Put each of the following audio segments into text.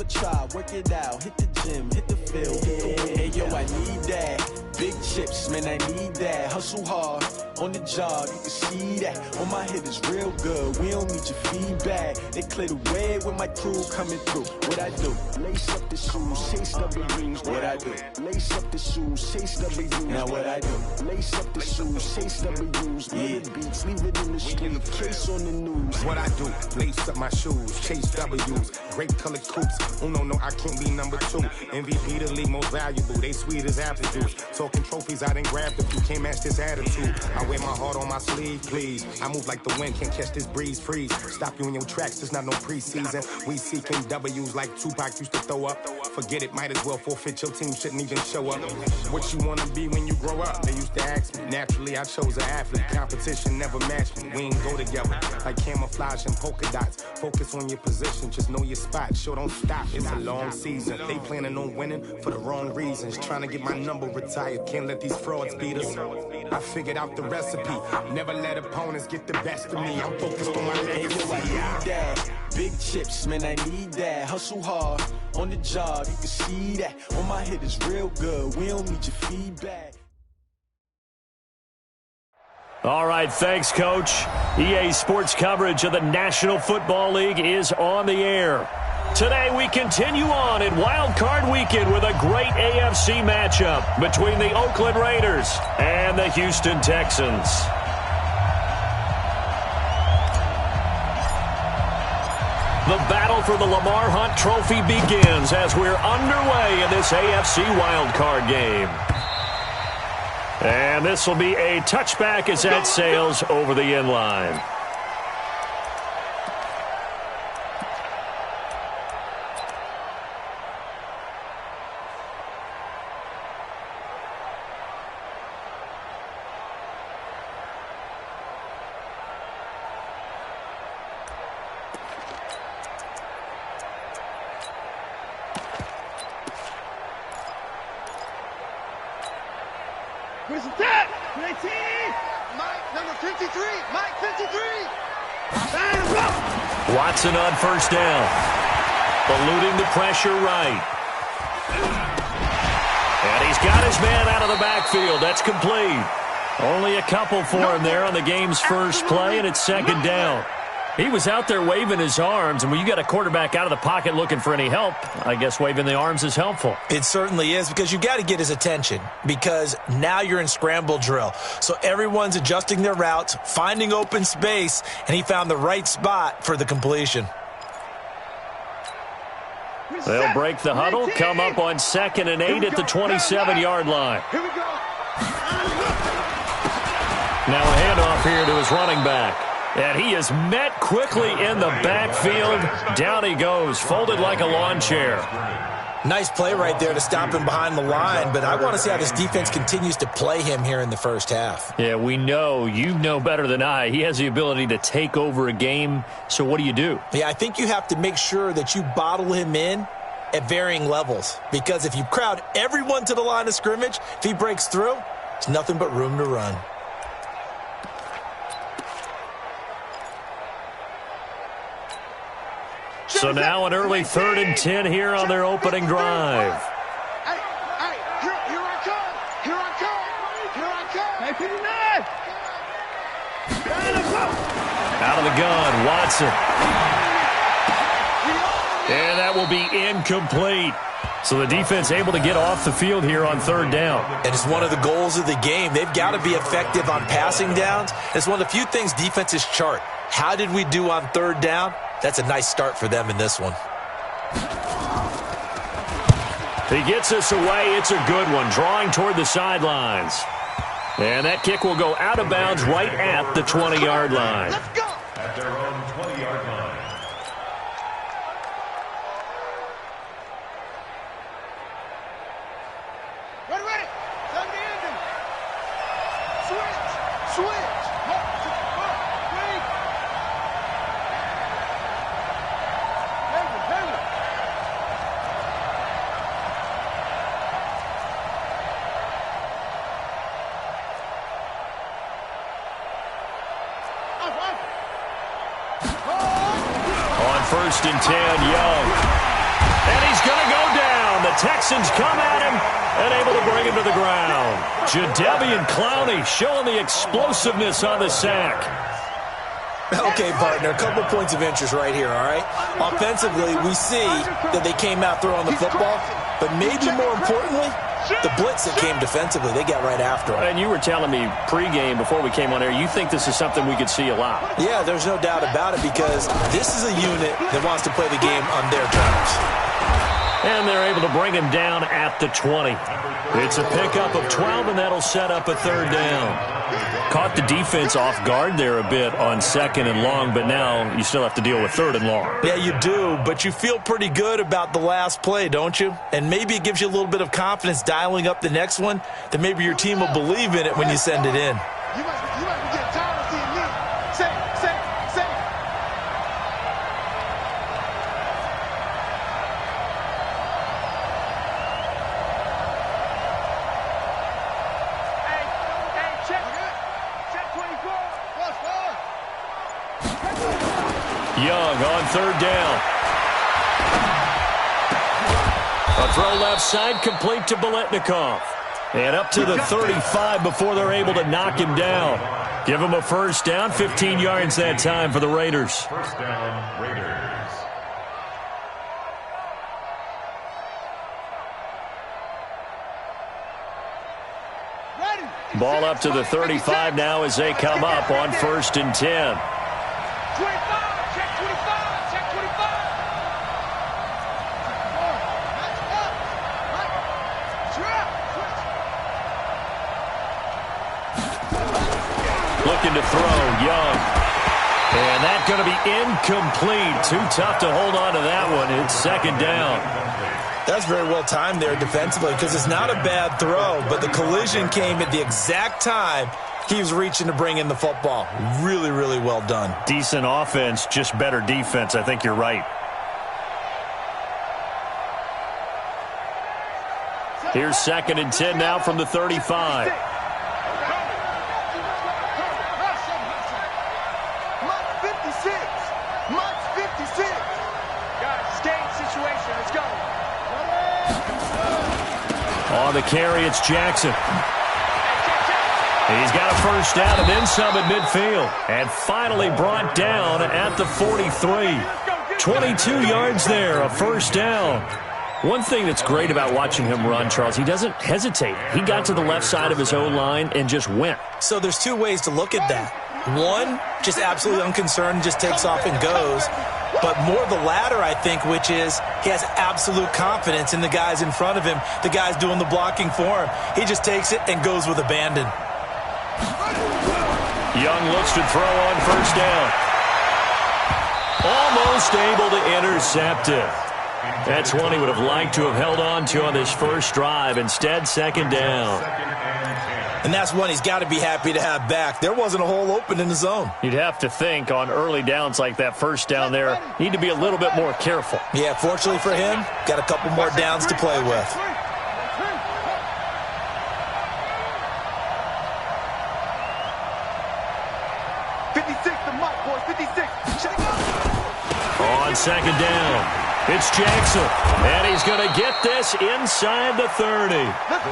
try, work it out, hit the gym, hit the field. Hey, yo, I need that. Big chips, man, I need that. Hustle hard, on the job, you can see that. On my head is real good, we don't need your feedback. They clear the way with my crew coming through. What I do? Lace up the shoes, chase W's. What I do? Lace up the shoes, chase W's. Now what I do? Lace up the shoes, chase W's. Yeah. Beats, leave it in the street, case on the news. What I do? Lace up my shoes, chase W's. Grape colored coops. Oh no, I can't be number 2. MVP the league most valuable. They sweet as apple juice. Talking trophies, I didn't grab the few. Can't match this attitude. I wear my heart on my sleeve, please. I move like the wind, can't catch this breeze, freeze. Stop you in your tracks, there's not no preseason. We seeking W's like Tupac used to throw up. Forget it, might as well forfeit. Your team shouldn't even show up. What you wanna be when you grow up? They used to ask me. Naturally, I chose an athlete. Competition never matched me. We ain't go together like camouflage and polka dots. Focus on your position, just know your spot. Sure, don't stop. It's a long season. They planning on winning for the wrong reasons. Trying to get my number retired. Can't let these frauds beat us. I figured out the recipe. Never let opponents get the best of me. I'm focused on my legacy. I need that. Big chips, man, I need that. Hustle hard, on the job, you can see that. On my head is real good, we don't need your feedback. All right, thanks, Coach. EA Sports coverage of the National Football League is on the air. Today we continue on in Wild Card Weekend with a great AFC matchup between the Oakland Raiders and the Houston Texans. The battle for the Lamar Hunt Trophy begins as we're underway in this AFC wildcard game. And this will be a touchback as that sails over the end line. Where's the tap? 19! Mike, number 53! Mike, 53! Watson on first down. Eluding the pressure right. And he's got his man out of the backfield. That's complete. Only a couple for him there on the game's first play, and it's second down. He was out there waving his arms, and when you got a quarterback out of the pocket looking for any help, I guess waving the arms is helpful. It certainly is, because you got to get his attention, because now you're in scramble drill. So everyone's adjusting their routes, finding open space, and he found the right spot for the completion. They'll break the huddle, come up on 2nd and 8 at the 27-yard line. Here we go. Now a handoff here to his running back. And he is met quickly in the backfield. Down he goes, folded like a lawn chair. Nice play right there to stop him behind the line, but I want to see how this defense continues to play him here in the first half. Yeah, we know, you know better than I, he has the ability to take over a game. So what do you do? Yeah, I think you have to make sure that you bottle him in at varying levels, because if you crowd everyone to the line of scrimmage, if he breaks through, it's nothing but room to run. So now an early 3rd and 10 here on their opening drive. Hey, here I come. Here I come. Hey, 59. Out of the gun, Watson. And that will be incomplete. So the defense able to get off the field here on 3rd down. And it's one of the goals of the game. They've got to be effective on passing downs. It's one of the few things defenses chart. How did we do on 3rd down? That's a nice start for them in this one. He gets us away. It's a good one, drawing toward the sidelines. And that kick will go out of bounds right at the 20-yard line. Let's go. At their own 20-yard line. Ready. Time to end him. Switch. 1, 2, 3. David. On 1st and 10, Young. And he's going to go down. The Texans come at him and able to bring him to the ground. Jadeveon Clowney showing the explosiveness on the sack. Okay, partner, a couple points of interest right here, all right? Offensively, we see that they came out throwing the football, but maybe more importantly, the blitz that came defensively, they got right after him. And you were telling me pregame before we came on air, you think this is something we could see a lot. Yeah, there's no doubt about it because this is a unit that wants to play the game on their terms. And they're able to bring him down at the 20. It's a pickup of 12, and that'll set up a third down. Caught the defense off guard there a bit on second and long, but now you still have to deal with third and long. Yeah, you do, but you feel pretty good about the last play, don't you? And maybe it gives you a little bit of confidence dialing up the next one that maybe your team will believe in it when you send it in. You might be getting tired of seeing me. Say. Young on third down. A throw left side complete to Biletnikoff. And up to the 35 before they're able to knock him down. Give him a first down, 15 yards that time for the Raiders. First down, Raiders. Ball up to the 35 now as they come up on 1st and 10. 25, check 25, check 25. Looking to throw, Young. And that's going to be incomplete. Too tough to hold on to that one. It's second down. That's very well timed there defensively because it's not a bad throw, but the collision came at the exact time he was reaching to bring in the football. Really, really well done. Decent offense, just better defense. I think you're right. Here's 2nd and 10 now from the 35. On the carry, it's Jackson. He's got a first down and then some at midfield. And finally brought down at the 43. 22 yards there, a first down. One thing that's great about watching him run, Charles, he doesn't hesitate. He got to the left side of his own line and just went. So there's two ways to look at that. One, just absolutely unconcerned, just takes off and goes. But more the latter, I think, which is he has absolute confidence in the guys in front of him, the guys doing the blocking for him. He just takes it and goes with abandon. Young looks to throw on first down. Almost able to intercept it. That's one he would have liked to have held on to on this first drive. Instead, second down. And that's one he's got to be happy to have back. There wasn't a hole open in the zone. You'd have to think on early downs like that first down there, need to be a little bit more careful. Yeah, fortunately for him, got a couple more downs to play with. On second down, it's Jackson, and he's going to get this inside the 30.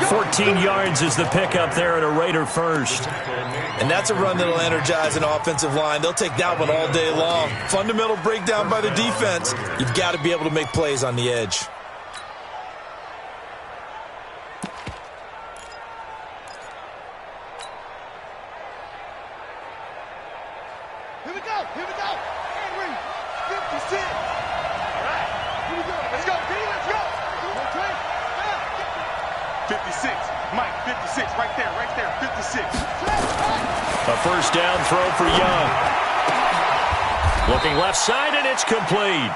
14 yards is the pickup there at a Raider first. And that's a run that'll energize an offensive line. They'll take that one all day long. Fundamental breakdown by the defense. You've got to be able to make plays on the edge. Here we go. Henry, 56. All right, here we go. Let's go, D, let's go. 56, Mike, 56, right there, 56. A first down throw for Young. Looking left side, and it's complete.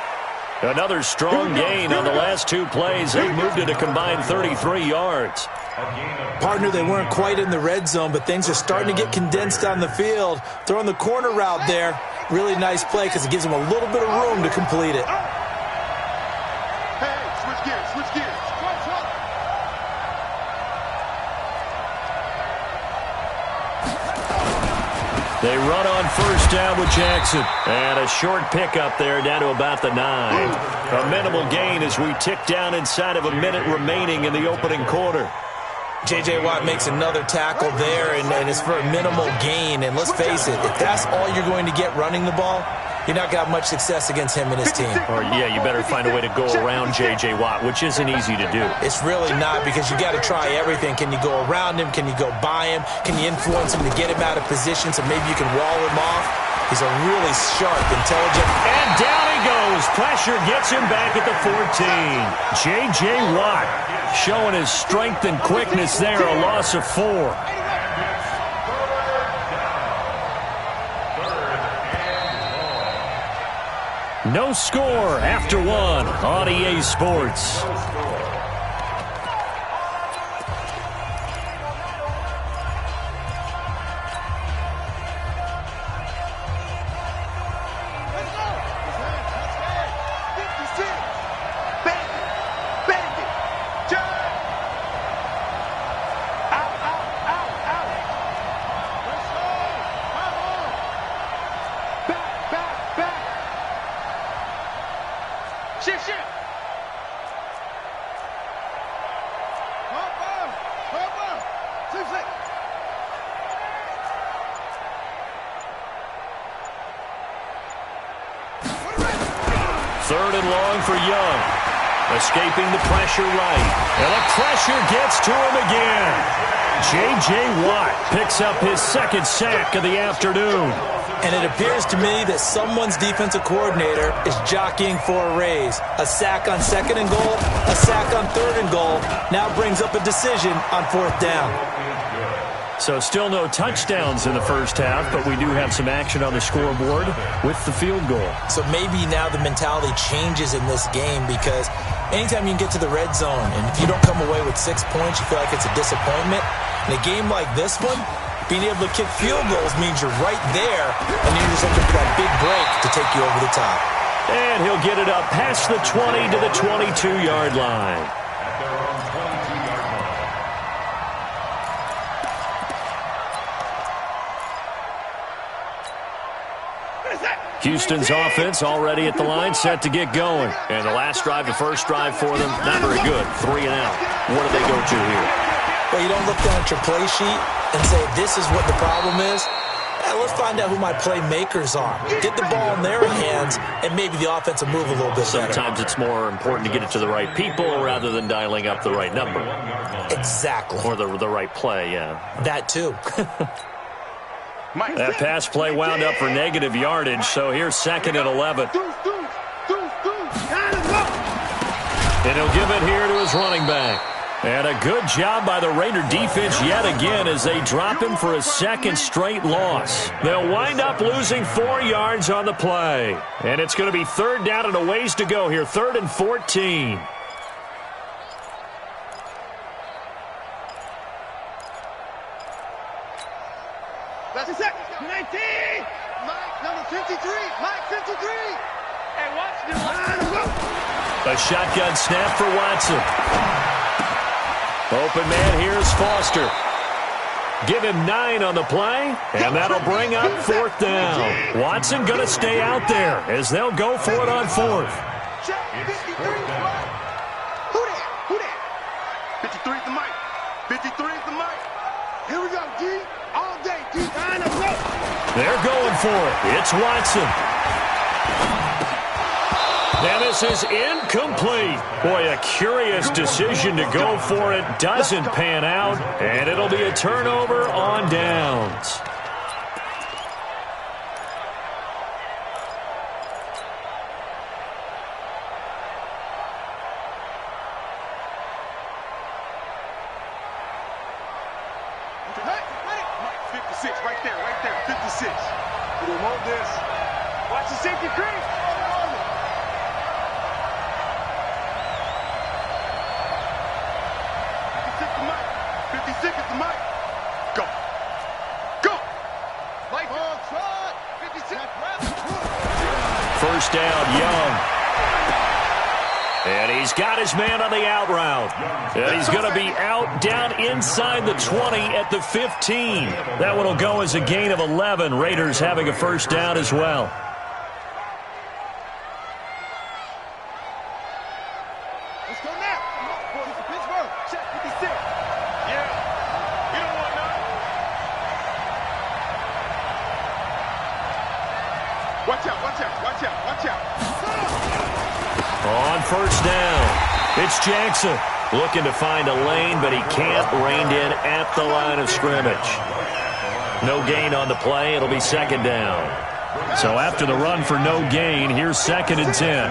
Another strong gain on the last two plays. They moved it a combined 33 yards. Partner, they weren't quite in the red zone, but things are starting to get condensed on the field. Throwing the corner route there. Really nice play because it gives them a little bit of room to complete it. Hey, switch gears. They run on first down with Jackson. And a short pickup there down to about the 9. A minimal gain as we tick down inside of a minute remaining in the opening quarter. J.J. Watt makes another tackle there, and it's for a minimal gain. And let's face it, if that's all you're going to get running the ball, you're not got much success against him and his team. Or, yeah, you better find a way to go around J.J. Watt, which isn't easy to do. It's really not, because you got to try everything. Can you go around him? Can you go by him? Can you influence him to get him out of position so maybe you can wall him off? He's a really sharp, intelligent. And down he goes. Pressure gets him back at the 14. J.J. Watt showing his strength and quickness there. A loss of 4. No score after 1 on EA Sports. Third and long for Young. Escaping the pressure right. And the pressure gets to him again. J.J. Watt picks up his second sack of the afternoon. And it appears to me that someone's defensive coordinator is jockeying for a raise. A sack on 2nd and goal, a sack on 3rd and goal. Now brings up a decision on 4th down. So still no touchdowns in the first half, but we do have some action on the scoreboard with the field goal. So maybe now the mentality changes in this game, because anytime you can get to the red zone and if you don't come away with 6 points, you feel like it's a disappointment. In a game like this one, being able to kick field goals means you're right there, and you're just looking for that big break to take you over the top. And he'll get it up past the 20 to the 22-yard line. Houston's offense already at the line, set to get going. And the last drive, the first drive for them, not very good. 3 and out. What do they go to here? Well, you don't look down at your play sheet and say, this is what the problem is. Let's find out who my playmakers are. Get the ball in their hands, and maybe the offense will move a little bit better. Sometimes it's more important to get it to the right people rather than dialing up the right number. Exactly. Or the right play, yeah. That too. That pass play wound up for negative yardage, so here's 2nd and 11. And he'll give it here to his running back. And a good job by the Raider defense yet again as they drop him for a 2nd straight loss. They'll wind up losing 4 yards on the play. And it's going to be 3rd down and a ways to go here, 3rd and 14. That's a second. 19. Mike, number 53. Mike, 53. Hey, Watson. A shotgun snap for Watson. Open man, here's Foster. Give him 9 on the play, and that'll bring up 4th down. Watson going to stay out there as they'll go for it on 4th. Check 53. Who that? Who that? 53 is the mic. 53 is the mic. Here we go, D. All day, D. Line up, go. They're going for it. It's Watson. And this is incomplete. Boy, a curious decision to go for it. Doesn't pan out, and it'll be a turnover on downs. Mike, 56, right there, 56. You don't want this. Watch the safety creep. 56 is the mic. Go. Go. Like ball trot. 56. First down, Young. And he He's got his man on the out route. And he's going to be out down inside the 20 at the 15. That one will go as a gain of 11. Raiders having a first down as well. Let's go now. Come on, boys. Pittsburgh. Check 56. Yeah. You don't want none. Watch out, watch out, watch out, watch out. On first down, it's Jackson looking to find a lane, but he can't. Reined in at the line of scrimmage. No gain on the play. It'll be second down. So after the run for no gain, here's 2nd and 10.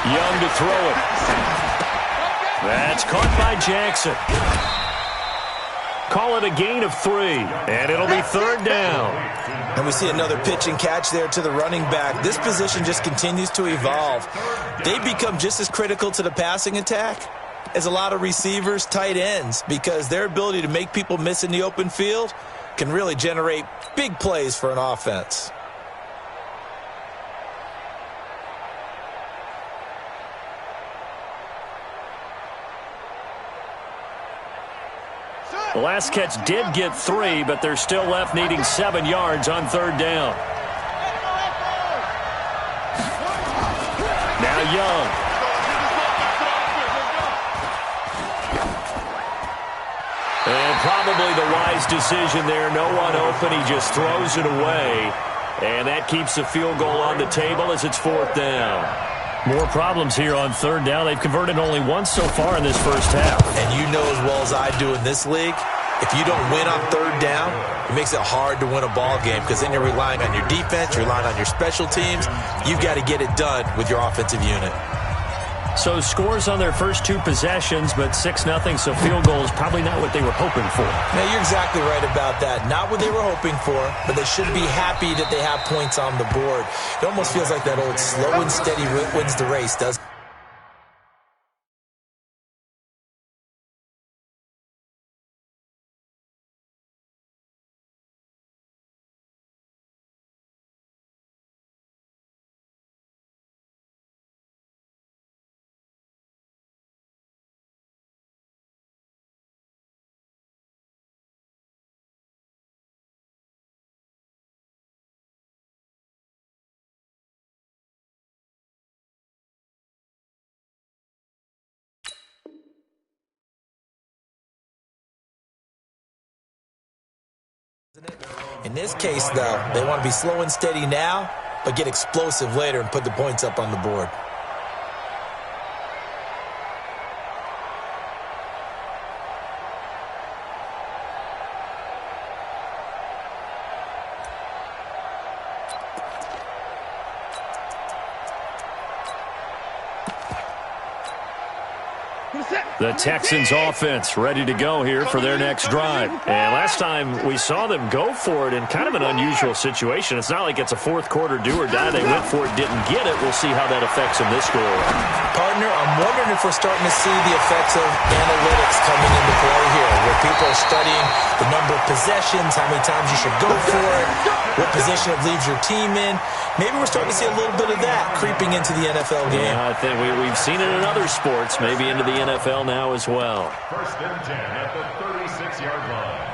Young to throw it. That's caught by Jackson. Call it a gain of 3, and it'll be 3rd down. And we see another pitch and catch there to the running back. This position just continues to evolve. They become just as critical to the passing attack as a lot of receivers, tight ends, because their ability to make people miss in the open field can really generate big plays for an offense. The last catch did get 3, but they're still left needing 7 yards on 3rd down. Now Young. And probably the wise decision there. No one open. He just throws it away. And that keeps the field goal on the table as it's 4th down. More problems here on 3rd down. They've converted only once so far in this first half. And you know as well as I do in this league, if you don't win on 3rd down, it makes it hard to win a ball game because then you're relying on your defense, you're relying on your special teams. You've got to get it done with your offensive unit. So scores on their first 2 possessions, but 6-0, so field goal is probably not what they were hoping for. Now, you're exactly right about that. Not what they were hoping for, but they should be happy that they have points on the board. It almost feels like that old slow and steady wins the race, doesn't it? In this case, though, they want to be slow and steady now, but get explosive later and put the points up on the board. The Texans offense ready to go here for their next drive. And last time we saw them go for it in kind of an unusual situation. It's not like it's a fourth quarter do or die. They went for it, didn't get it. We'll see how that affects them this go around. Partner, I'm wondering if we're starting to see the effects of analytics coming into play here, where people are studying the number of possessions, how many times you should go for it, what position it leaves your team in. Maybe we're starting to see a little bit of that creeping into the NFL game. Yeah, I think we've seen it in other sports, maybe into the NFL now as well. 1st and 10 at the 36-yard line.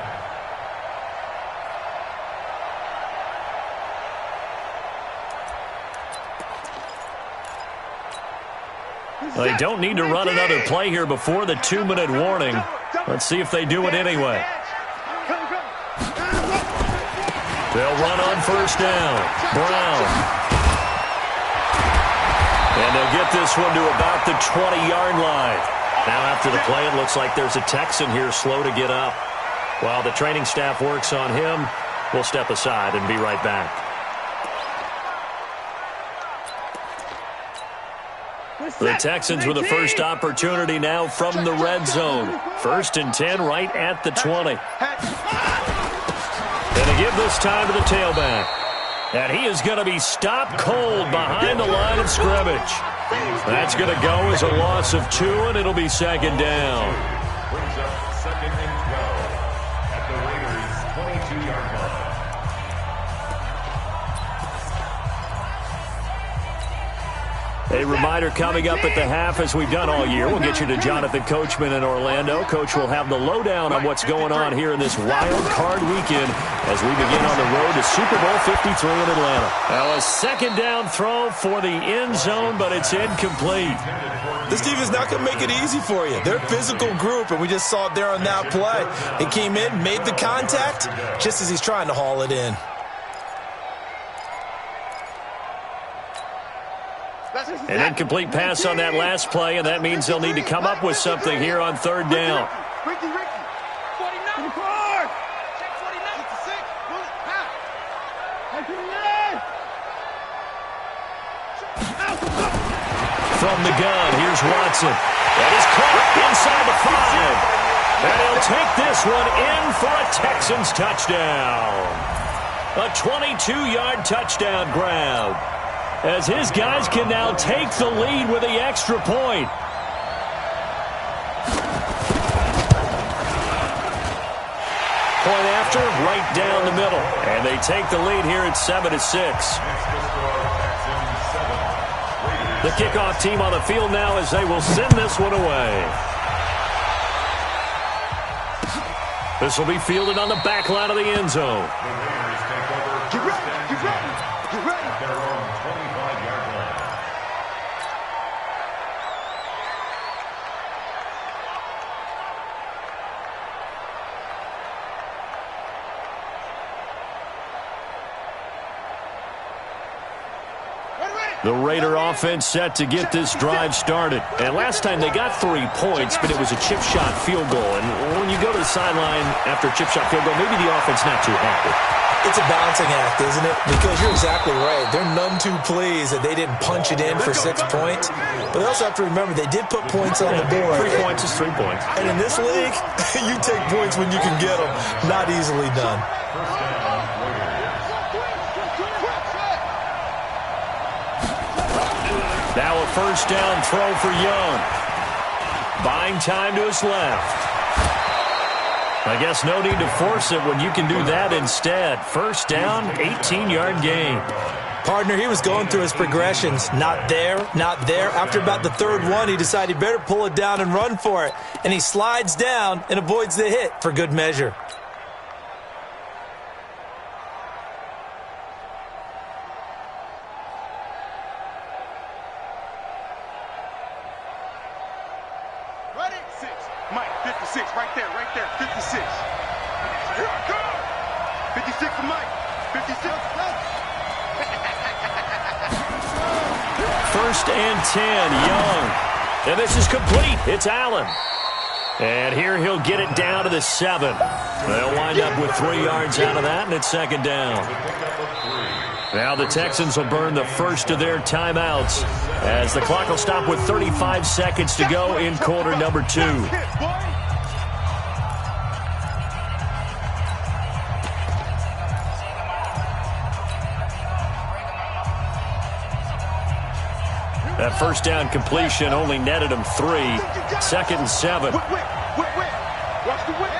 They don't need to run another play here before the 2-minute warning. Let's see if they do it anyway. They'll run on first down. Brown. And they'll get this one to about the 20-yard line. Now after the play, it looks like there's a Texan here slow to get up. While the training staff works on him, we'll step aside and be right back. The Texans with the first opportunity now from the red zone. 1st and 10 right at the 20. And they give this time to the tailback. And he is going to be stopped cold behind the line of scrimmage. That's going to go as a loss of 2, and it'll be 2nd down. Brings up 2nd and 12 at the Raiders' 22-yard line. A reminder coming up at the half, as we've done all year. We'll get you to Jonathan Coachman in Orlando. Coach will have the lowdown on what's going on here in this wild card weekend as we begin on the road to Super Bowl 53 in Atlanta. Now a second down throw for the end zone, but it's incomplete. This team is not going to make it easy for you. They're a physical group, and we just saw it there on that play. He came in, made the contact, just as he's trying to haul it in. An incomplete pass on that last play, and that means they'll need to come up with something here on third down. Ricky. 49. Check 49. From the gun, here's Watson. That is caught inside the 5. And he'll take this one in for a Texans touchdown. A 22-yard touchdown grab, as his guys can now take the lead with the extra point. Point after, right down the middle. And they take the lead here at 7-6. The kickoff team on the field now as they will send this one away. This will be fielded on the back line of the end zone. Get ready. Their own 25-yard line. The Raider offense set to get this drive started. And last time they got 3 points, but it was a chip shot field goal. And when you go to the sideline after a chip shot field goal, maybe the offense not too happy. It's a balancing act, isn't it? Because you're exactly right. They're none too pleased that they didn't punch it in for 6 points. But they also have to remember they did put points on the board. 3 points is 3 points. And in this league, you take points when you can get them. Not easily done. Now a first down throw for Young. Buying time to his left. I guess no need to force it when you can do that instead. First down, 18-yard gain. Partner, he was going through his progressions. Not there, not there. After about the third one, he decided he better pull it down and run for it. And he slides down and avoids the hit for good measure. Mike, 56, right there, 56. Here I come. 56 for Mike. 56. First and 10, Young. And this is complete. It's Allen. And here he'll get it down to the 7. They'll wind up with 3 yards out of that, and it's second down. Now the Texans will burn the first of their timeouts as the clock will stop with 35 seconds to go in quarter number 2. That first down completion only netted him 3. Second and 7. Watch the whip.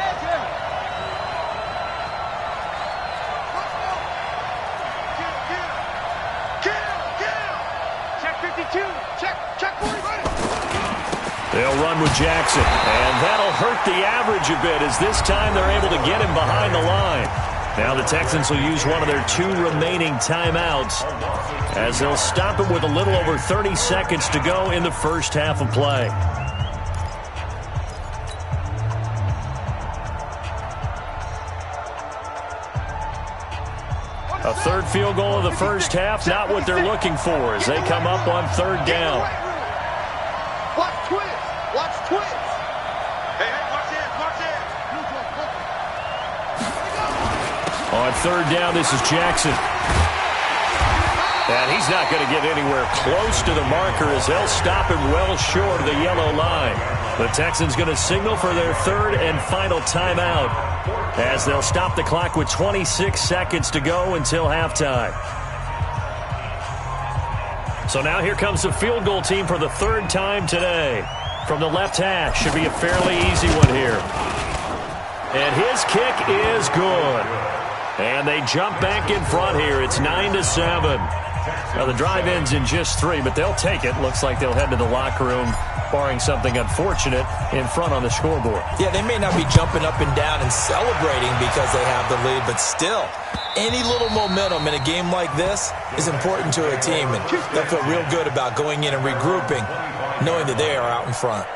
They'll run with Jackson, and that'll hurt the average a bit as this time they're able to get him behind the line. Now the Texans will use one of their 2 remaining timeouts as they'll stop it with a little over 30 seconds to go in the first half of play. A third field goal of the first half, not what they're looking for as they come up on third down. Watch twins. Hey, watch this. On third down, this is Jackson. And he's not going to get anywhere close to the marker as they'll stop him well short of the yellow line. The Texans going to signal for their third and final timeout as they'll stop the clock with 26 seconds to go until halftime. So now here comes the field goal team for the third time today. From the left hash, should be a fairly easy one here. And his kick is good. And they jump back in front here. It's 9-7. Now, the drive ends in just 3, but they'll take it. Looks like they'll head to the locker room, barring something unfortunate, in front on the scoreboard. Yeah, they may not be jumping up and down and celebrating because they have the lead, but still, any little momentum in a game like this is important to a team, and they'll feel real good about going in and regrouping, knowing that they are out in front.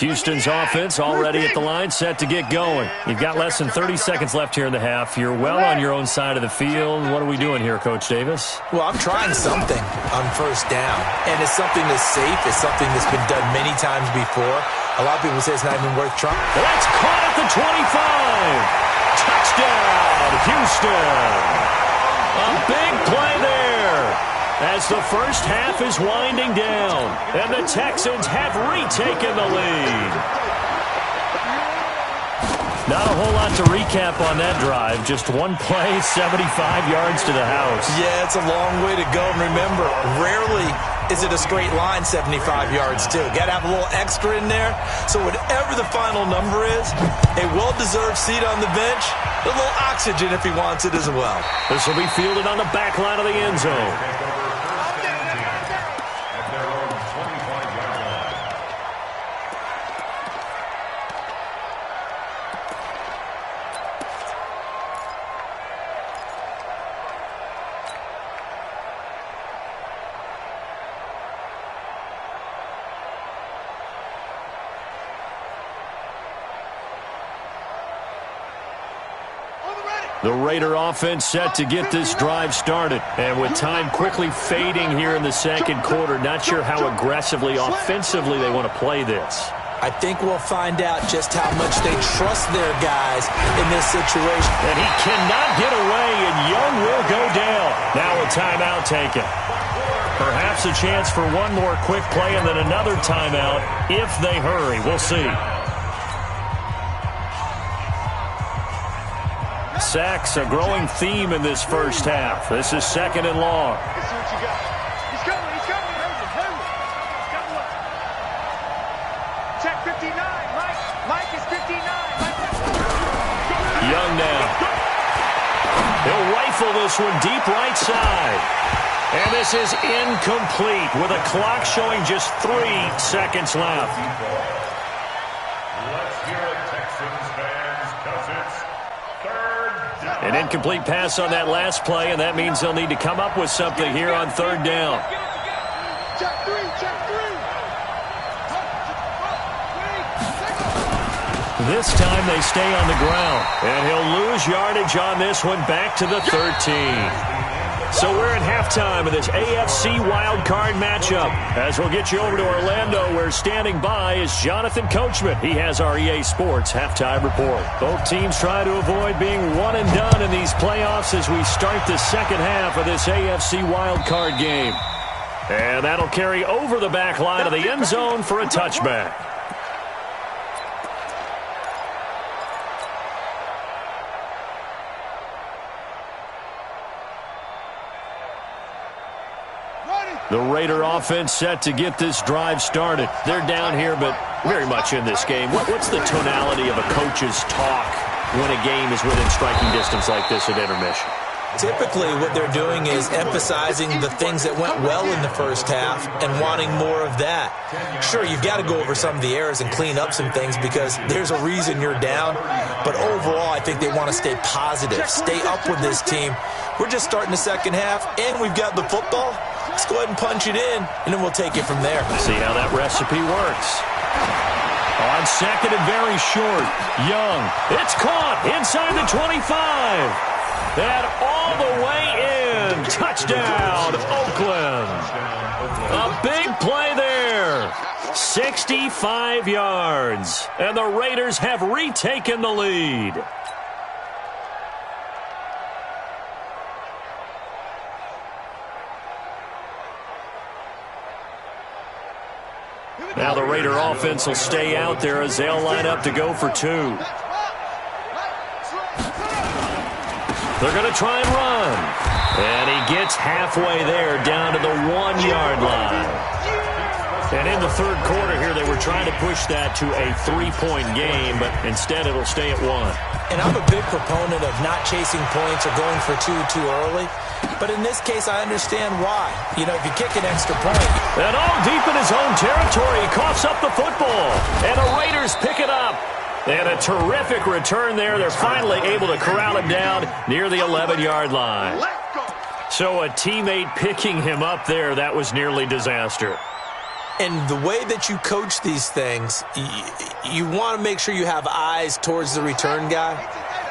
Houston's offense already at the line, set to get going. You've got less than 30 seconds left here in the half. You're well on your own side of the field. What are we doing here, Coach Davis? Well, I'm trying something on first down, and it's something that's safe. It's something that's been done many times before. A lot of people say it's not even worth trying. That's caught at the 25. Touchdown, Houston. A big play there as the first half is winding down, and the Texans have retaken the lead. Not a whole lot to recap on that drive. Just one play, 75 yards to the house. Yeah, it's a long way to go. And remember, rarely is it a straight line 75 yards, too. Got to have a little extra in there. So whatever the final number is, a well-deserved seat on the bench, a little oxygen if he wants it as well. This will be fielded on the back line of the end zone. The Raider offense set to get this drive started. And with time quickly fading here in the second quarter, not sure how aggressively, offensively they want to play this. I think we'll find out just how much they trust their guys in this situation. And he cannot get away, and Young will go down. Now a timeout taken. Perhaps a chance for one more quick play and then another timeout if they hurry. We'll see. Sacks, a growing theme in this first half. This is second and long. Let's see what you got. He's coming. He's coming. Check 59. Mike is 59. Young now. He'll rifle this one deep right side. And this is incomplete with a clock showing just 3 seconds left. Let's hear it, Texans fans, because it's third down. An incomplete pass on that last play, and that means they'll need to come up with something here on third down. Check 3. Check 3. This time they stay on the ground, and he'll lose yardage on this one back to the 13. So we're at halftime of this AFC wildcard matchup. As we'll get you over to Orlando, where standing by is Jonathan Coachman. He has our EA Sports halftime report. Both teams try to avoid being one and done in these playoffs as we start the second half of this AFC wildcard game. And that'll carry over the back line of the end zone for a touchback. The Raider offense set to get this drive started. They're down here, but very much in this game. What's the tonality of a coach's talk when a game is within striking distance like this at intermission? Typically, what they're doing is emphasizing the things that went well in the first half and wanting more of that. Sure, you've got to go over some of the errors and clean up some things because there's a reason you're down. But overall, I think they want to stay positive, stay up with this team. We're just starting the second half, and we've got the football. Let's go ahead and punch it in, and then we'll take it from there. See how that recipe works. On second and very short, Young. It's caught inside the 25. And all the way in. Touchdown, Oakland. A big play there. 65 yards. And the Raiders have retaken the lead. Now the Raider offense will stay out there as they'll line up to go for 2. They're going to try and run. And he gets halfway there down to the 1-yard line. And in the third quarter here, they were trying to push that to a 3-point game, but instead it'll stay at 1. And I'm a big proponent of not chasing points or going for two too early. But in this case, I understand why. You know, if you kick an extra point. And all deep in his own territory, he coughs up the football. And the Raiders pick it up. And a terrific return there. They're finally able to corral him down near the 11-yard line. So a teammate picking him up there, that was nearly disaster. And the way that you coach these things, you want to make sure you have eyes towards the return guy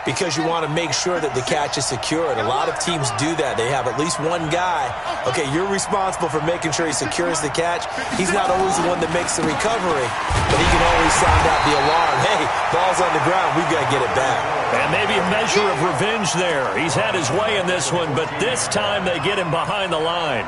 because you want to make sure that the catch is secured. A lot of teams do that. They have at least one guy. Okay, you're responsible for making sure he secures the catch. He's not always the one that makes the recovery, but he can always sound out the alarm. Hey, ball's on the ground. We've got to get it back. And maybe a measure of revenge there. He's had his way in this one, but this time they get him behind the line.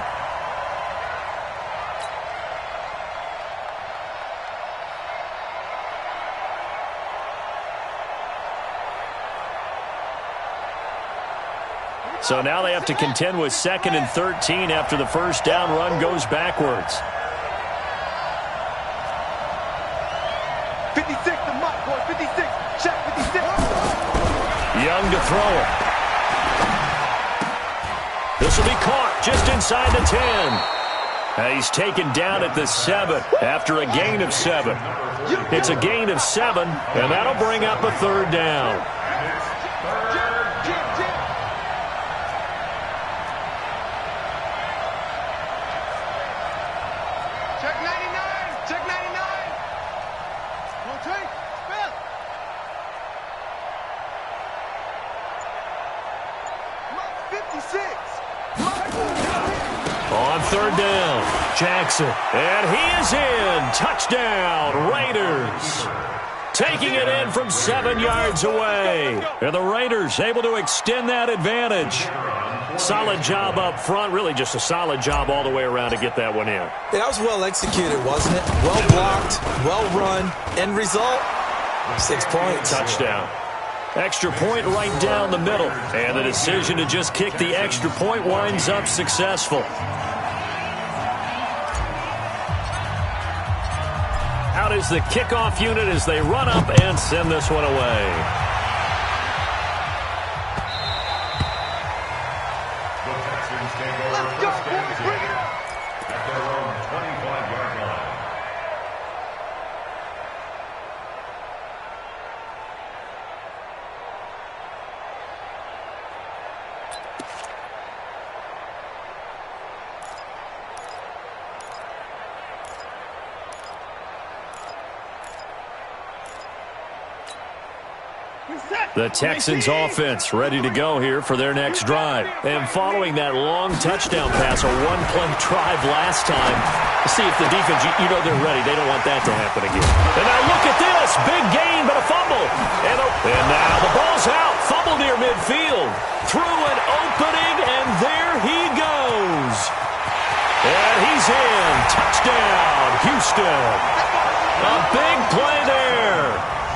So now they have to contend with 2nd and 13 after the first down run goes backwards. 56 to Mike, boy, 56. Check 56. Young to throw it. This will be caught just inside the 10. He's taken down at the 7 after a gain of 7. It's a gain of 7, and that'll bring up a 3rd down. On 3rd down, Jackson, and he is in. Touchdown, Raiders. Taking it in from 7 yards away. And the Raiders able to extend that advantage. Solid job up front, really just a solid job all the way around to get that one in. That was well executed, wasn't it? Well blocked, well run. End result, 6 points. Touchdown. Extra point right down the middle. And the decision to just kick the extra point winds up successful. Out is the kickoff unit as they run up and send this one away. The Texans take over first and 10 at their own 25-yard line. The Texans offense ready to go here for their next drive. And following that long touchdown pass, a one-play drive last time, see if the defense, you know they're ready. They don't want that to happen again. And now look at this. Big gain, but a fumble. And now the ball's out. Fumble near midfield. Through an opening, and there he goes. And he's in. Touchdown, Houston. A big play there.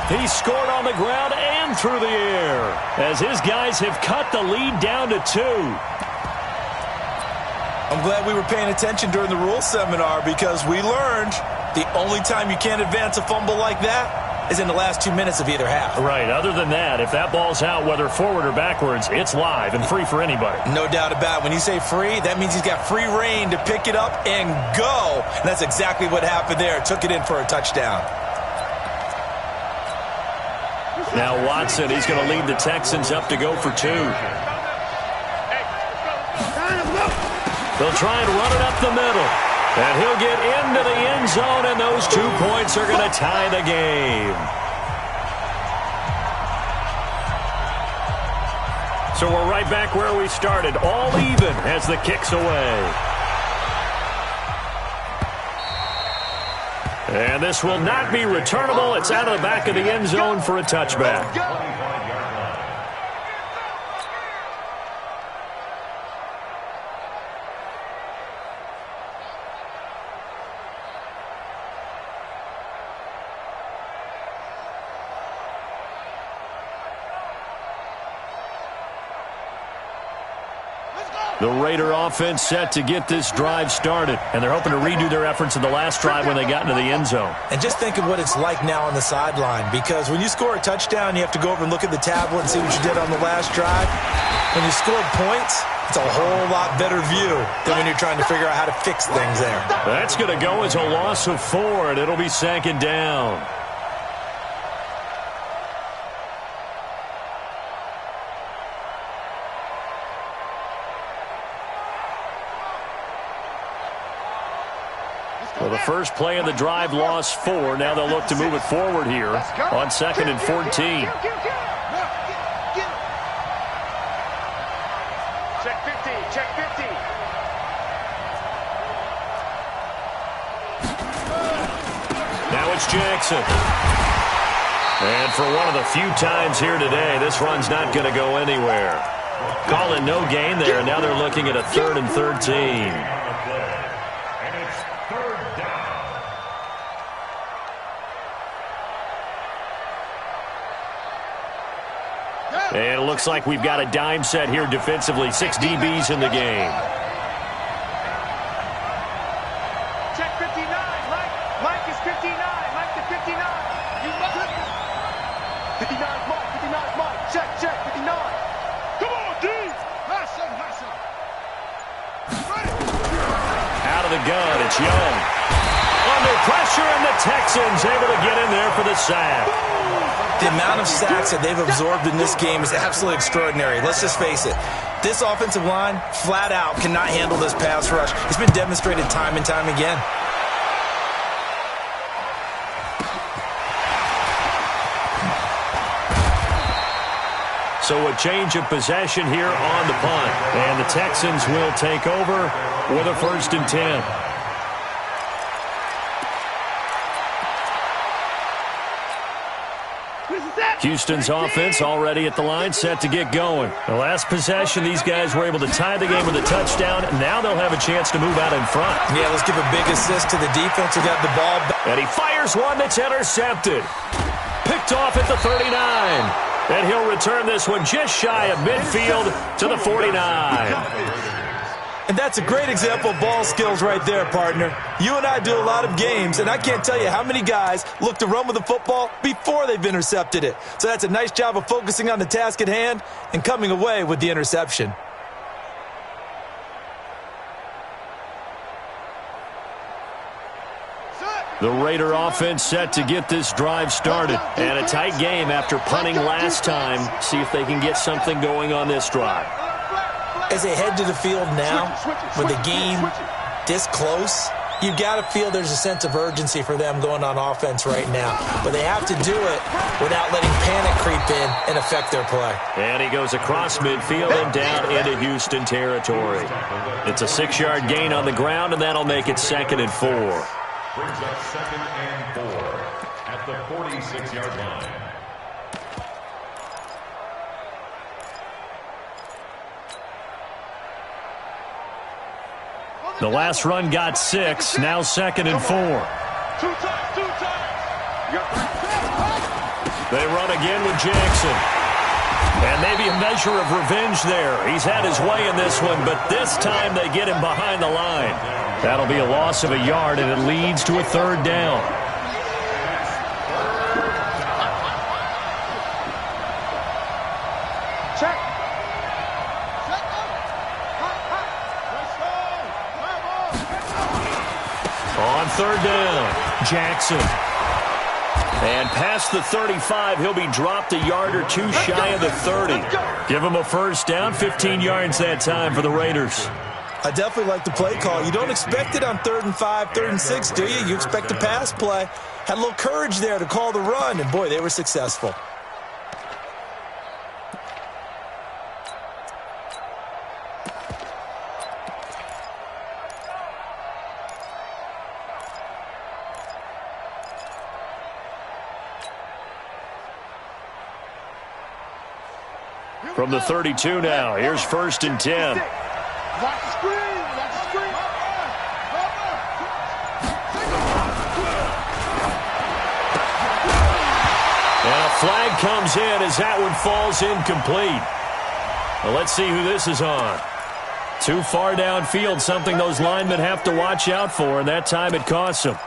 He scored on the ground and through the air as his guys have cut the lead down to 2. I'm glad we were paying attention during the rules seminar because we learned the only time you can't advance a fumble like that is in the last 2 minutes of either half. Right. Other than that, if that ball's out, whether forward or backwards, it's live and free for anybody. No doubt about it. When you say free, that means he's got free reign to pick it up and go. And that's exactly what happened there. Took it in for a touchdown. Now Watson, he's going to lead the Texans up to go for 2. They'll try and run it up the middle. And he'll get into the end zone, and those 2 points are going to tie the game. So we're right back where we started, all even as the kick's away. And this will not be returnable. It's out of the back of the end zone for a touchback. The Raider offense set to get this drive started, and they're hoping to redo their efforts in the last drive when they got into the end zone. And just think of what it's like now on the sideline, because when you score a touchdown, you have to go over and look at the tablet and see what you did on the last drive. When you scored points, it's a whole lot better view than when you're trying to figure out how to fix things there. That's going to go as a loss of 4, and it'll be second down. Well, the first play of the drive lost 4. Now they'll look to move it forward here on 2nd and 14. Check 50, check 50. Now it's Jackson. And for one of the few times here today, this run's not going to go anywhere. Calling no gain there, and now they're looking at a 3rd and 13. And it looks like we've got a dime set here defensively. 6 DBs in the game. Check 59. Mike is 59. Mike to 59. You love it. 59 is Mike. 59 is Mike. Check, 59. Come on, D. Nice. Out of the gun, it's Young. Under pressure, and the Texans able to get in there for the sack. The amount of sacks that they've absorbed in this game is absolutely extraordinary. Let's just face it. This offensive line, flat out, cannot handle this pass rush. It's been demonstrated time and time again. So a change of possession here on the punt. And the Texans will take over with a 1st and 10. Houston's offense already at the line, set to get going. The last possession, these guys were able to tie the game with a touchdown, and now they'll have a chance to move out in front. Yeah, let's give a big assist to the defense who got the ball back. And he fires one that's intercepted. Picked off at the 39. And he'll return this one just shy of midfield to the 49. And that's a great example of ball skills right there, partner. You and I do a lot of games, and I can't tell you how many guys look to run with the football before they've intercepted it. So that's a nice job of focusing on the task at hand and coming away with the interception. The Raider offense set to get this drive started. And a tight game after punting last time. See if they can get something going on this drive. As they head to the field now, with the game this close, you've got to feel there's a sense of urgency for them going on offense right now. But they have to do it without letting panic creep in and affect their play. And he goes across midfield and down into Houston territory. It's a 6-yard gain on the ground, and that'll make it 2nd and 4. Brings up 2nd and 4 at the 46-yard line. The last run got 6, now 2nd and 4. Two times. They run again with Jackson. And maybe a measure of revenge there. He's had his way in this one, but this time they get him behind the line. That'll be a loss of a yard, and it leads to a 3rd down. Check. On 3rd down, Jackson. And past the 35, he'll be dropped a yard or two shy of the 30. Give him a 1st down, 15 yards that time for the Raiders. I definitely like the play call. You don't expect it on 3rd and 5, 3rd and 6, do you? You expect a pass play. Had a little courage there to call the run, and boy, they were successful. From the 32 now, here's 1st and 10. Watch the screen. And a flag comes in as that one falls incomplete. Well, let's see who this is on. Too far downfield, something those linemen have to watch out for, and that time it costs them.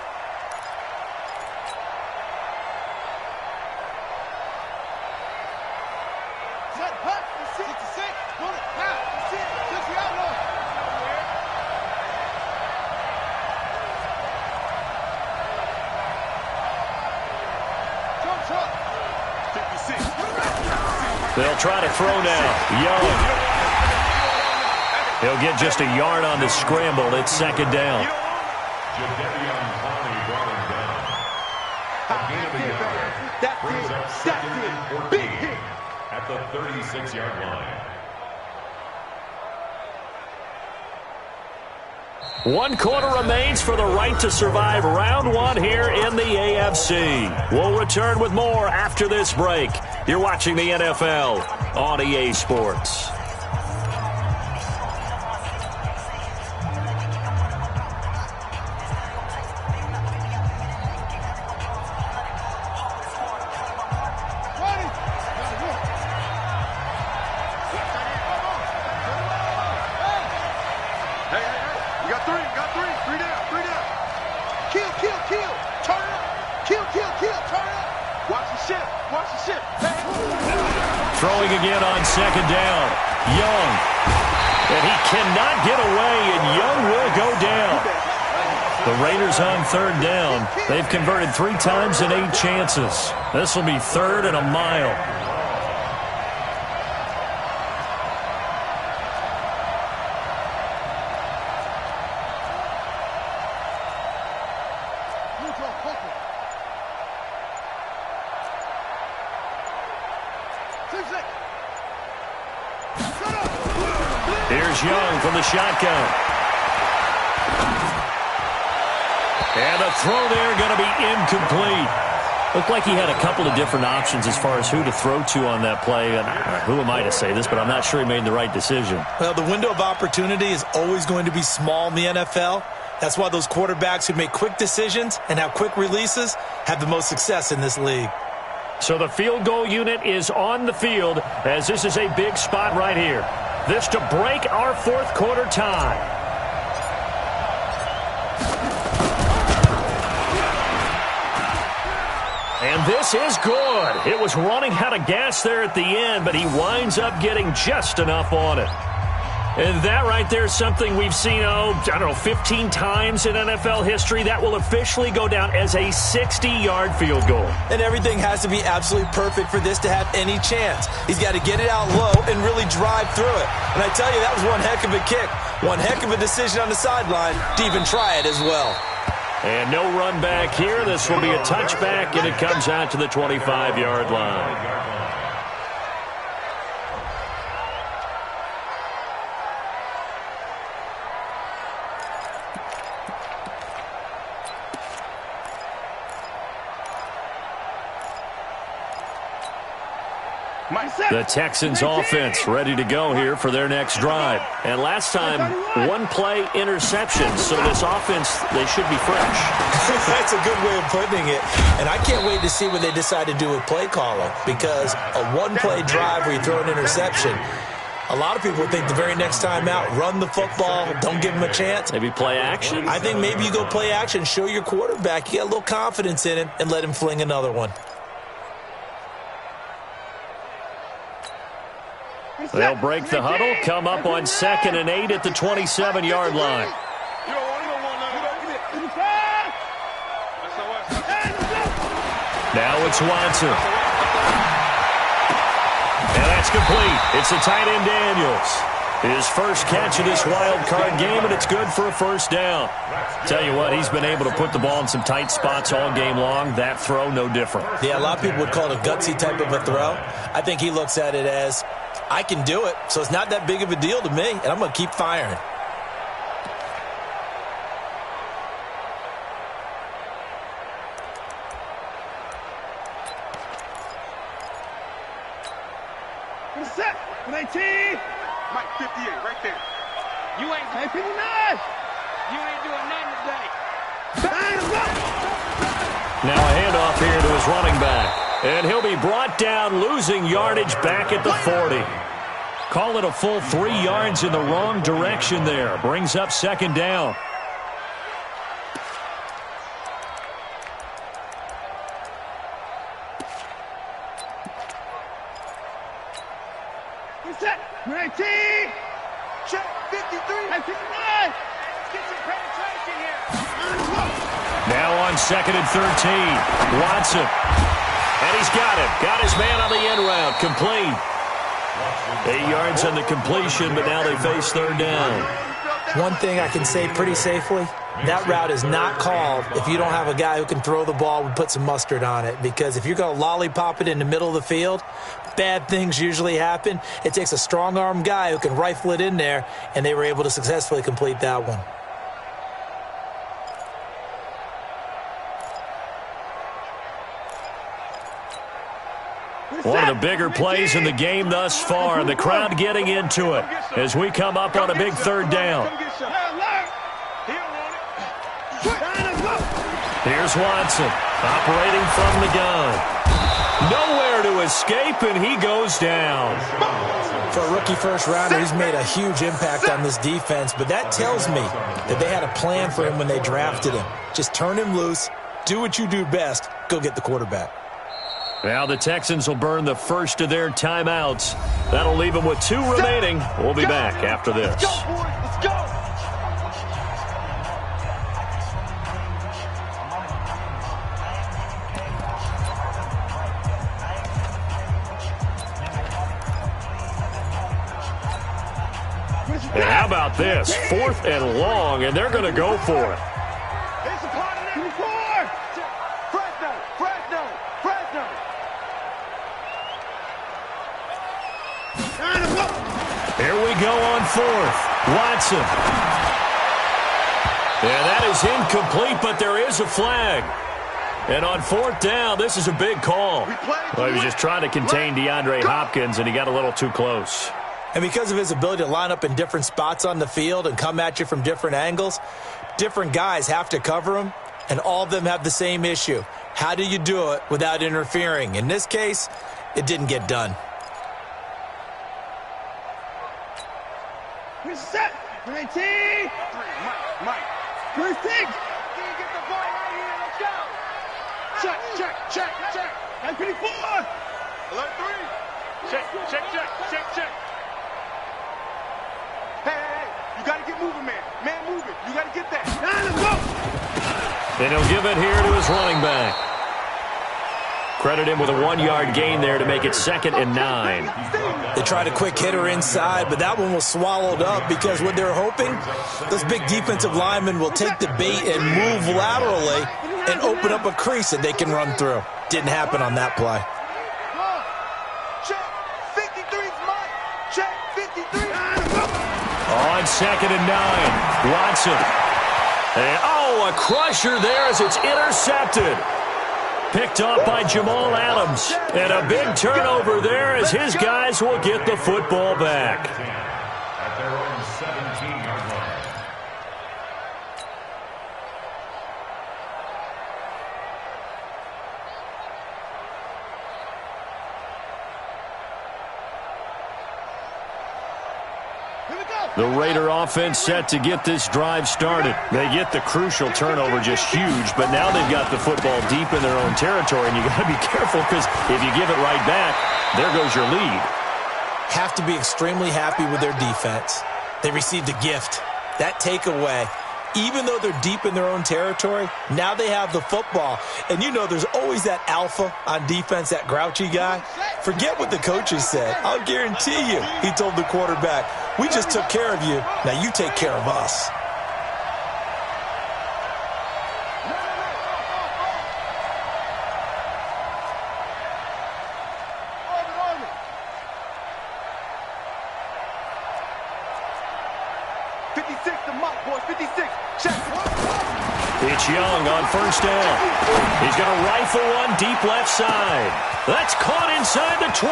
They'll try to throw now. Young. He'll get just a yard on the scramble. It's second down. Brings up second and 14 at the 36-yard line. One quarter remains for the right to survive round one here in the AFC. We'll return with more after this break. You're watching the NFL on EA Sports. Throwing again on second down. Young. And he cannot get away, and Young will go down. The Raiders on third down. They've converted 3 times in 8 chances. This will be third and a mile. Here's Young from the shotgun. And the throw there going to be incomplete. Looked like he had a couple of different options as far as who to throw to on that play. And who am I to say this, but I'm not sure he made the right decision. Well, the window of opportunity is always going to be small in the NFL. That's why those quarterbacks who make quick decisions and have quick releases have the most success in this league. So the field goal unit is on the field as this is a big spot right here. This to break our fourth quarter tie. And this is good. It was running out of gas there at the end, but he winds up getting just enough on it. And that right there is something we've seen, 15 times in NFL history. That will officially go down as a 60-yard field goal. And everything has to be absolutely perfect for this to have any chance. He's got to get it out low and really drive through it. And I tell you, that was one heck of a kick. One heck of a decision on the sideline to even try it as well. And no run back here. This will be a touchback, and it comes out to the 25-yard line. The Texans offense ready to go here for their next drive. And last time, one play interception. So this offense, they should be fresh. That's a good way of putting it. And I can't wait to see what they decide to do with play calling. Because a one-play drive where you throw an interception, a lot of people think the very next time out, run the football, don't give him a chance. Maybe play action? I think maybe you go play action, show your quarterback, you get a little confidence in him, and let him fling another one. They'll break the huddle, come up on 2nd and 8 at the 27-yard line. Now it's Watson. And that's complete. It's the tight end Daniels. His first catch of this wild card game, and it's good for a first down. Tell you what, he's been able to put the ball in some tight spots all game long. That throw, no different. Yeah, a lot of people would call it a gutsy type of a throw. I think he looks at it as, I can do it, so it's not that big of a deal to me, and I'm going to keep firing. Set. 19. Mike 58, right there. You ain't 59. You ain't doing nothing today. Now a handoff here to his running back. And he'll be brought down, losing yardage back at the 40. Call it a full 3 yards in the wrong direction there. Brings up second down. Set. 19. Check. 53. 59. Get some penetration here. Now on 2nd and 13. Watson. And he's got him. Got his man on the end route. Complete. 8 yards on the completion, but now they face third down. One thing I can say pretty safely, that route is not called if you don't have a guy who can throw the ball and put some mustard on it. Because if you're going to lollipop it in the middle of the field, bad things usually happen. It takes a strong-arm guy who can rifle it in there, and they were able to successfully complete that one. One of the bigger plays in the game thus far. The crowd getting into it as we come up on a big third down. Here's Watson operating from the gun. Nowhere to escape, and he goes down. For a rookie first rounder, he's made a huge impact on this defense, but that tells me that they had a plan for him when they drafted him. Just turn him loose, do what you do best, go get the quarterback. Now the Texans will burn the first of their timeouts. That'll leave them with 2 remaining. We'll be back after this. Let's go, boys. Let's go. And how about this? 4th and long, and they're going to go for it. It's a part of that. 4. Fresno. Here we go on 4th. Watson. Yeah, that is incomplete, but there is a flag. And on 4th down, this is a big call. Well, he was just trying to contain DeAndre Hopkins, and he got a little too close. And because of his ability to line up in different spots on the field and come at you from different angles, different guys have to cover him, and all of them have the same issue. How do you do it without interfering? In this case, it didn't get done. We're set. 19. Mike. 26. Get the ball right here. Let's go. Check. 54. Alert 3. Check. Hey. You got to get moving, man. Man, move it. You got to get that. Now let's go. And he'll give it here to his running back. Credit him with a 1-yard gain there to make it 2nd and 9. They tried a quick hitter inside, but that one was swallowed up because what they're hoping, those big defensive linemen will take the bait and move laterally and open up a crease that they can run through. Didn't happen on that play. Check. 53's Mike. Check. 53. On 2nd and 9, Watson. And, a crusher there as it's intercepted. Picked off by Jamal Adams. And a big turnover there as his guys will get the football back. At their own 17-yard line. The Raider offense set to get this drive started. They get the crucial turnover, just huge, but now they've got the football deep in their own territory, and you got to be careful because if you give it right back, there goes your lead. Have to be extremely happy with their defense. They received a gift. That takeaway, even though they're deep in their own territory, now they have the football. And you know there's always that alpha on defense, that grouchy guy. Forget what the coaches said. I'll guarantee you, he told the quarterback, we just took care of you. Now you take care of us. It's Young on 1st down. He's going to rifle one deep left side. That's caught inside the 20.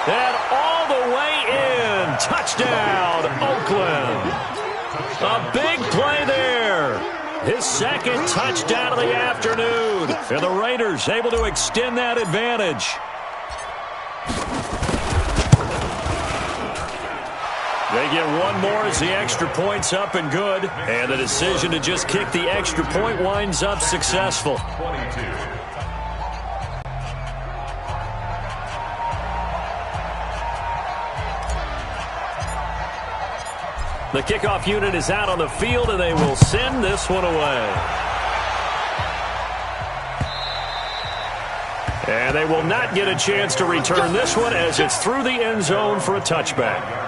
And all the way in. Touchdown, Oakland. A big play there. His 2nd touchdown of the afternoon. And the Raiders able to extend that advantage. They get one more as the extra point's up and good. And the decision to just kick the extra point winds up successful. 22. The kickoff unit is out on the field, and they will send this one away. And they will not get a chance to return this one as it's through the end zone for a touchback.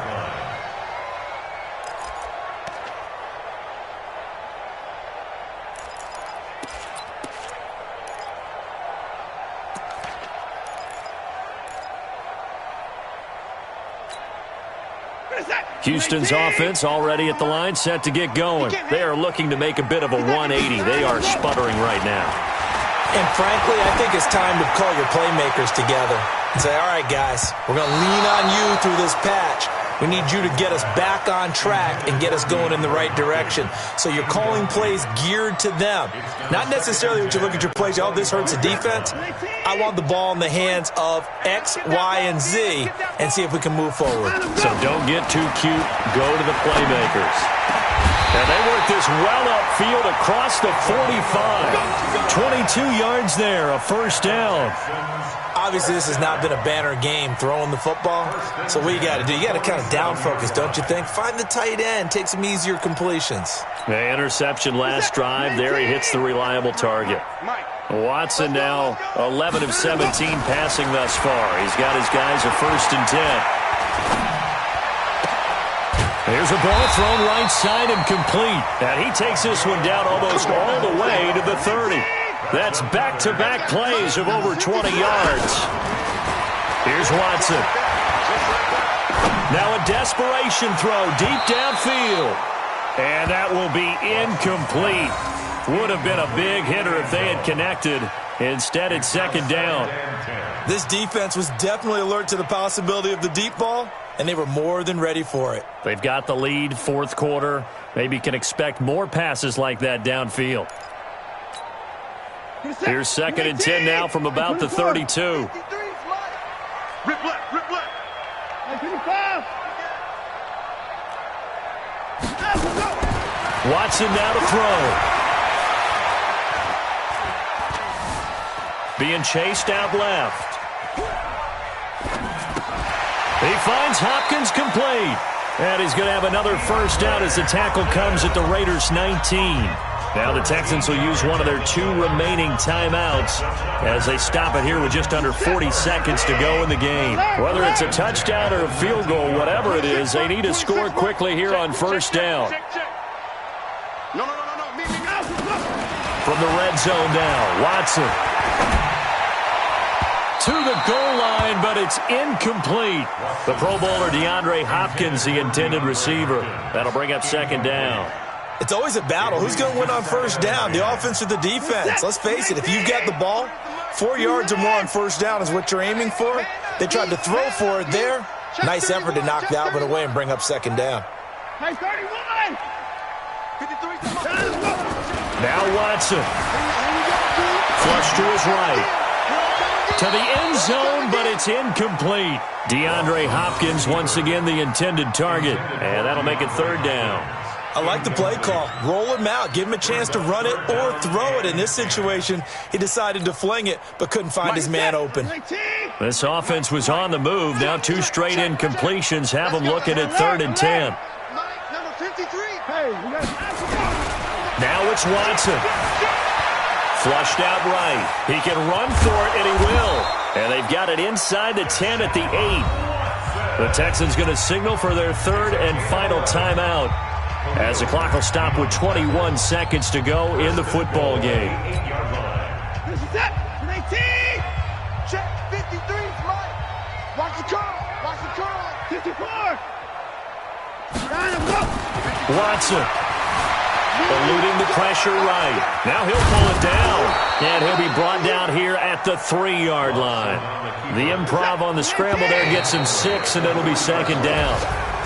Houston's offense already at the line, set to get going. They are looking to make a bit of a 180. They are sputtering right now. And frankly, I think it's time to call your playmakers together and say, all right, guys, we're going to lean on you through this patch. We need you to get us back on track and get us going in the right direction. So you're calling plays geared to them. Not necessarily what you look at your plays, oh, this hurts the defense. I want the ball in the hands of X, Y, and Z and see if we can move forward. So don't get too cute. Go to the playmakers. And they work this well upfield across the 45. 22 yards there, a first down. Obviously, this has not been a banner game throwing the football. So what you got to do, you got to kind of down focus, don't you think? Find the tight end, take some easier completions. The interception last drive. There he hits the reliable target. Watson now 11 of 17 passing thus far. He's got his guys a 1st and 10. Here's a ball thrown right side and complete. And he takes this one down almost all the way to the 30. That's back-to-back plays of over 20 yards. Here's Watson. Now a desperation throw deep downfield. And that will be incomplete. Would have been a big hitter if they had connected. Instead, it's 2nd down. This defense was definitely alert to the possibility of the deep ball, and they were more than ready for it. They've got the lead, 4th quarter. Maybe can expect more passes like that downfield. Here's 2nd and 10 now from about the 32. Rip left, rip left. Watson now to throw. Being chased out left. He finds Hopkins complete. And he's going to have another first down as the tackle comes at the Raiders' 19. Now the Texans will use one of their 2 remaining timeouts as they stop it here with just under 40 seconds to go in the game. Whether it's a touchdown or a field goal, whatever it is, they need to score quickly here on 1st down. From the red zone now, Watson. To the goal line, but it's incomplete. The Pro Bowler DeAndre Hopkins, the intended receiver. That'll bring up 2nd down. It's always a battle. Who's going to win on 1st down, the offense or the defense? Let's face it, if you've got the ball, 4 yards or more on 1st down is what you're aiming for. They tried to throw for it there. Nice effort to knock that one away and bring up 2nd down. Now Watson. Flush to his right. To the end zone, but it's incomplete. DeAndre Hopkins, once again, the intended target. And that'll make it 3rd down. I like the play call. Roll him out. Give him a chance to run it or throw it. In this situation, he decided to fling it, but couldn't find his man open. This offense was on the move. Now 2 straight incompletions have them looking at 3rd and 10. Now it's Watson. Flushed out right. He can run for it, and he will. And they've got it inside the 10 at the 8. The Texans going to signal for their 3rd and final timeout as the clock will stop with 21 seconds to go in the football game. Check 53, Mike. Watch the curl. Watch the curl. 54. Watson. Eluding the pressure right. Now he'll pull it down. And he'll be brought down here at the 3-yard line. The improv on the scramble there gets him 6, and it'll be 2nd down.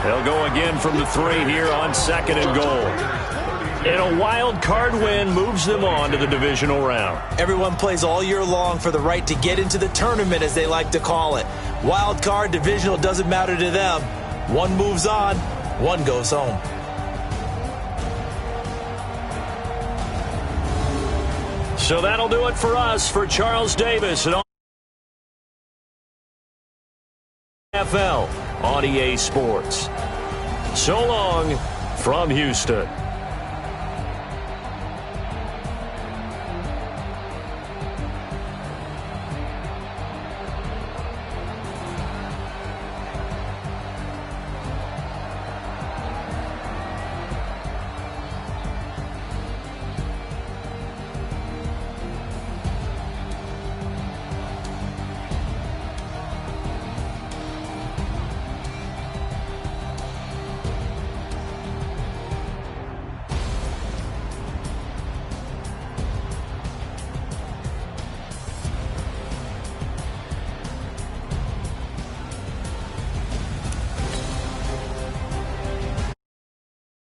They'll go again from the 3 here on 2nd and goal. And a wild card win moves them on to the divisional round. Everyone plays all year long for the right to get into the tournament, as they like to call it. Wild card, divisional, doesn't matter to them. One moves on, One goes home. So that'll do it for us. For Charles Davis and NFL on EA Sports. So long from Houston.